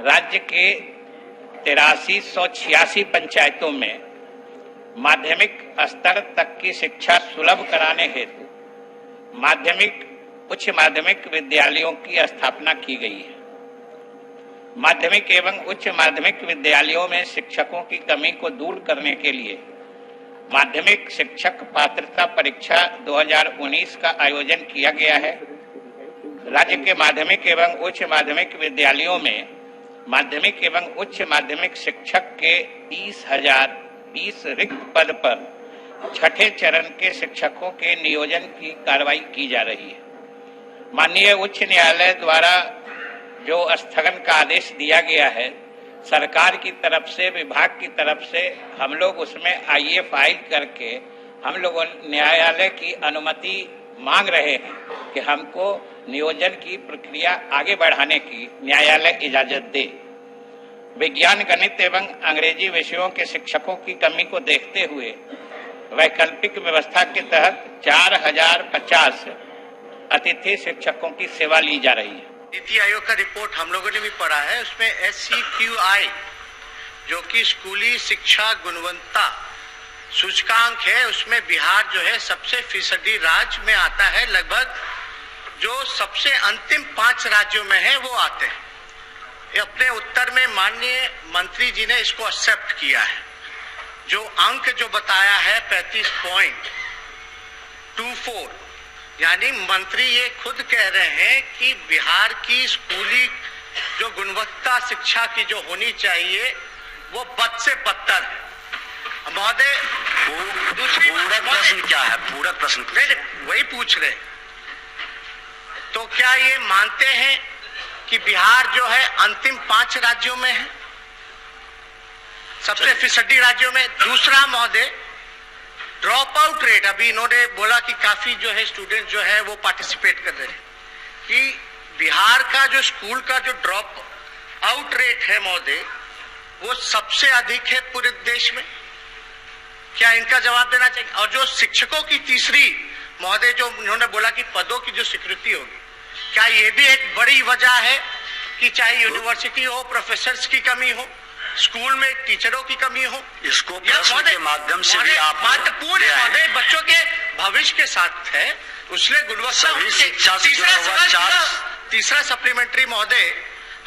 राज्य के 8386 पंचायतों में माध्यमिक स्तर तक की शिक्षा सुलभ कराने हेतु माध्यमिक उच्च माध्यमिक विद्यालयों की स्थापना की गई है। माध्यमिक एवं उच्च माध्यमिक विद्यालयों में शिक्षकों की कमी को दूर करने के लिए माध्यमिक शिक्षक पात्रता परीक्षा 2019 का आयोजन किया गया है। राज्य के माध्यमिक एवं उच्च माध्यमिक विद्यालयों में माध्यमिक एवं उच्च माध्यमिक शिक्षक के 30,020 रिक्त पद पर छठे चरण के शिक्षकों के नियोजन की कार्रवाई की जा रही है। माननीय उच्च न्यायालय द्वारा जो स्थगन का आदेश दिया गया है, सरकार की तरफ से, विभाग की तरफ से हम लोग उसमें आईए फाइल करके हम लोग न्यायालय की अनुमति मांग रहे हैं कि हमको नियोजन की प्रक्रिया आगे बढ़ाने की न्यायालय इजाजत दे। विज्ञान, गणित एवं अंग्रेजी विषयों के शिक्षकों की कमी को देखते हुए वैकल्पिक व्यवस्था के तहत 4050 अतिथि शिक्षकों की सेवा ली जा रही है। नीति आयोग का रिपोर्ट हम लोगों ने भी पढ़ा है। उसमें SCQI जो कि स्कूली शिक्षा गुणवत्ता सूचकांक है, उसमें बिहार जो है सबसे फीसदी राज्य में आता है। लगभग जो सबसे अंतिम 5 राज्यों में है वो आते हैं। अपने उत्तर में माननीय मंत्री जी ने इसको एक्सेप्ट किया है। जो अंक जो बताया है 35.24, यानी मंत्री ये खुद कह रहे हैं कि बिहार की स्कूली जो गुणवत्ता शिक्षा की जो होनी चाहिए वो बद से बदतर है। महोदय, दूसरी प्रश्न क्या है? पूरा प्रश्न वही पूछ रहे। तो क्या ये मानते हैं कि बिहार जो है अंतिम 5 राज्यों में है, सबसे फीसदी राज्यों में? दूसरा महोदय, ड्रॉप आउट रेट, अभी इन्होंने बोला कि काफी जो है स्टूडेंट जो है वो पार्टिसिपेट कर रहे हैं, कि बिहार का जो स्कूल का जो ड्रॉप आउट रेट है महोदय वो सबसे अधिक है पूरे देश में। क्या इनका जवाब देना चाहिए? और जो शिक्षकों की तीसरी महोदय जो इन्होंने बोला कि पदों की जो स्वीकृति होगी, क्या ये भी एक बड़ी वजह है कि चाहे यूनिवर्सिटी हो, प्रोफेसर्स की कमी हो, स्कूल में टीचरों की कमी हो? इसको प्रश्न के माध्यम से भी आप महत्वपूर्ण महोदय बच्चों के भविष्य के साथ है, उसने गुणवत्ता शिक्षा से जुड़ा हुआ। तीसरा सप्लीमेंट्री महोदय,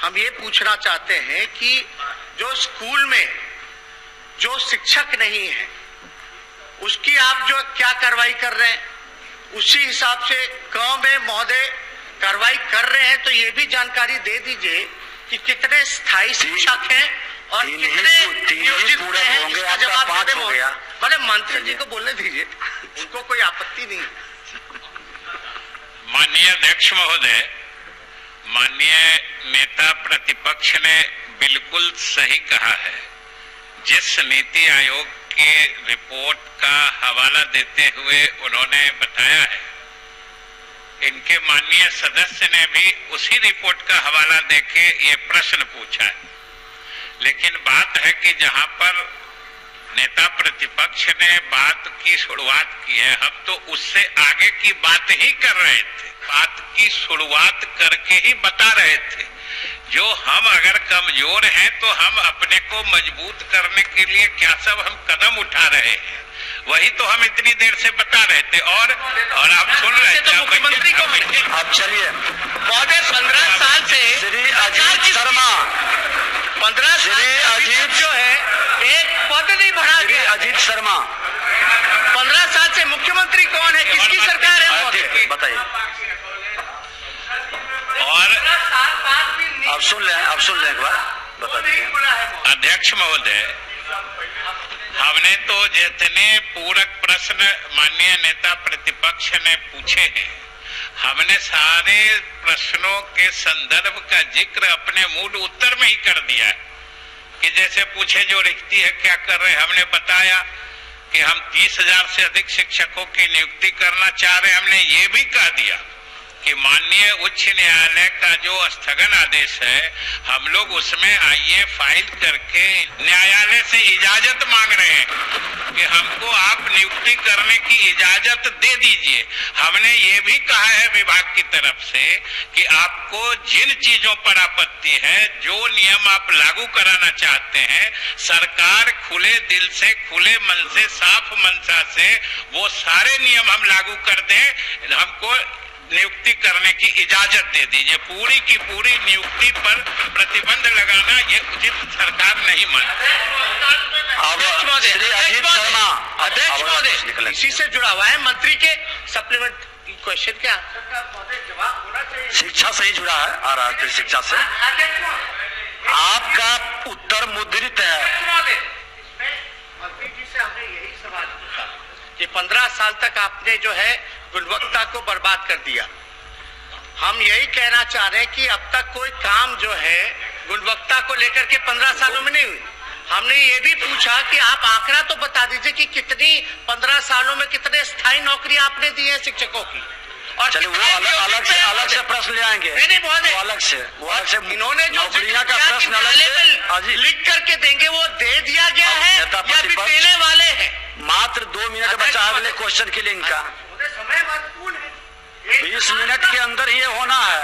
हम ये पूछना चाहते हैं कि जो स्कूल में जो शिक्षक नहीं है उसकी आप जो क्या कार्रवाई कर रहे हैं, उसी हिसाब से गांव में महोदय कार्रवाई कर रहे हैं, तो ये भी जानकारी दे दीजिए कि कितने स्थायी शिक्षक हैं और कितने नियोजित हैं। इसका जवाब दे दें। मतलब मंत्री जी को बोलने दीजिए, उनको कोई आपत्ति नहीं। माननीय अध्यक्ष महोदय, माननीय नेता प्रतिपक्ष ने बिल्कुल सही कहा है। जिस नीति आयोग की रिपोर्ट का हवाला देते हुए उन्होंने बताया है, इनके माननीय सदस्य ने भी उसी रिपोर्ट का हवाला देके ये प्रश्न पूछा है। लेकिन बात है कि जहां पर नेता प्रतिपक्ष ने बात की शुरुआत की है, हम तो उससे आगे की बात ही कर रहे थे, बात की शुरुआत करके ही बता रहे थे। जो हम अगर कमजोर हैं तो हम अपने को मजबूत करने के लिए क्या सब हम कदम उठा रहे हैं, वही तो हम इतनी देर से बता रहे थे। और आप सुन रहे थे। तो मुख्यमंत्री को अब चलिए महोदय, 15 साल से श्री अजीत शर्मा, 15 अजीत जो है एक पद नहीं बढ़ा गया। अजीत शर्मा 15 साल से मुख्यमंत्री कौन है, किसकी सरकार है बताइए। और आप सुन लें एक बार बता दीजिए। अध्यक्ष महोदय, हमने तो जितने पूरक प्रश्न माननीय नेता प्रतिपक्ष ने पूछे हैं, हमने सारे प्रश्नों के संदर्भ का जिक्र अपने मूल उत्तर में ही कर दिया है। कि जैसे पूछे जो रिक्ति है क्या कर रहे हैं, हमने बताया कि हम 30,000 से अधिक शिक्षकों की नियुक्ति करना चाह रहे हैं। हमने ये भी कह दिया कि माननीय उच्च न्यायालय का जो स्थगन आदेश है, हम लोग उसमें आइए फाइल करके न्यायालय से इजाजत मांग रहे हैं कि हमको आप नियुक्ति करने की इजाजत दे दीजिए। हमने ये भी कहा है विभाग की तरफ से कि आपको जिन चीजों पर आपत्ति है, जो नियम आप लागू कराना चाहते हैं, सरकार खुले दिल से, खुले मन से, साफ मनसा से वो सारे नियम हम लागू कर दें, हमको नियुक्ति करने की इजाजत दे दीजिए। पूरी की पूरी नियुक्ति पर प्रतिबंध लगाना ये उचित सरकार नहीं मानती। अध्यक्ष महोदय, इसी से जुड़ा हुआ है मंत्री के सप्लीमेंट क्वेश्चन के आंसर का जवाब होना चाहिए। शिक्षा से ही जुड़ा है, आ रहा है शिक्षा से। आपका उत्तर मुद्रित है। मंत्री जी से हमने यही सवाल पूछा कि 15 साल तक आपने जो है गुणवत्ता को बर्बाद कर दिया। हम यही कहना चाह रहे हैं कि अब तक कोई काम जो है गुणवत्ता को लेकर के 15 सालों में नहीं हुई। हमने ये भी पूछा कि आप आंकड़ा तो बता दीजिए कि कितनी 15 सालों में कितने स्थायी नौकरी आपने दी है शिक्षकों की। और चलिए वो अलग से प्रश्न ले आएंगे। नहीं बहुत अलग से इन्होंने जो नौकरियां का प्रश्न अलग से लिख करके देंगे, वो दे दिया गया है या फिर देने वाले हैं? मात्र 2 मिनट बचा है अगले क्वेश्चन के लिए। इनका समय महत्वपूर्ण है, 20 मिनट के अंदर ही होना है।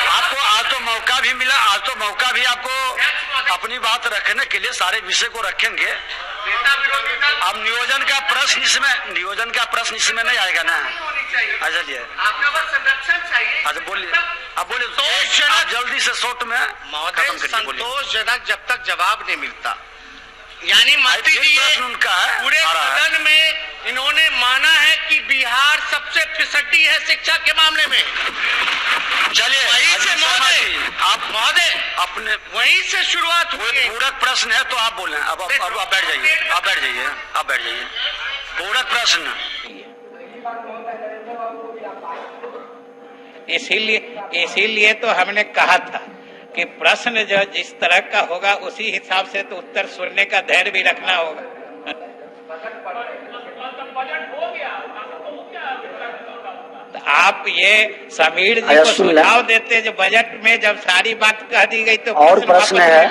आपको आज तो मौका भी मिला, आज तो मौका भी आपको अपनी बात रखने के लिए सारे विषय को रखेंगे। अब नियोजन का प्रश्न इसमें नहीं आएगा ना। अच्छा जी, अच्छा बोलिए, आप बोलिए आप जल्दी से शॉर्ट में खत्म करिए। संतोषजनक जब तक जवाब नहीं मिलता, यानी मंत्री जी उनका है पूरे सदन में इन्होंने माना है कि बिहार सबसे फिसड्डी है शिक्षा के मामले में। चलिए महोदय अपने वहीं से शुरुआत हुई। पूरक प्रश्न है तो आप बोलें। अब बैठ जाइए, पूरक प्रश्न। इसीलिए तो हमने कहा था कि प्रश्न जो जिस तरह का होगा उसी हिसाब से तो उत्तर सुनने का धैर्य भी रखना होगा। तो आप ये समीर जी को सुझाव देते जो बजट में जब सारी बात कह दी गई तो और प्रश्न है।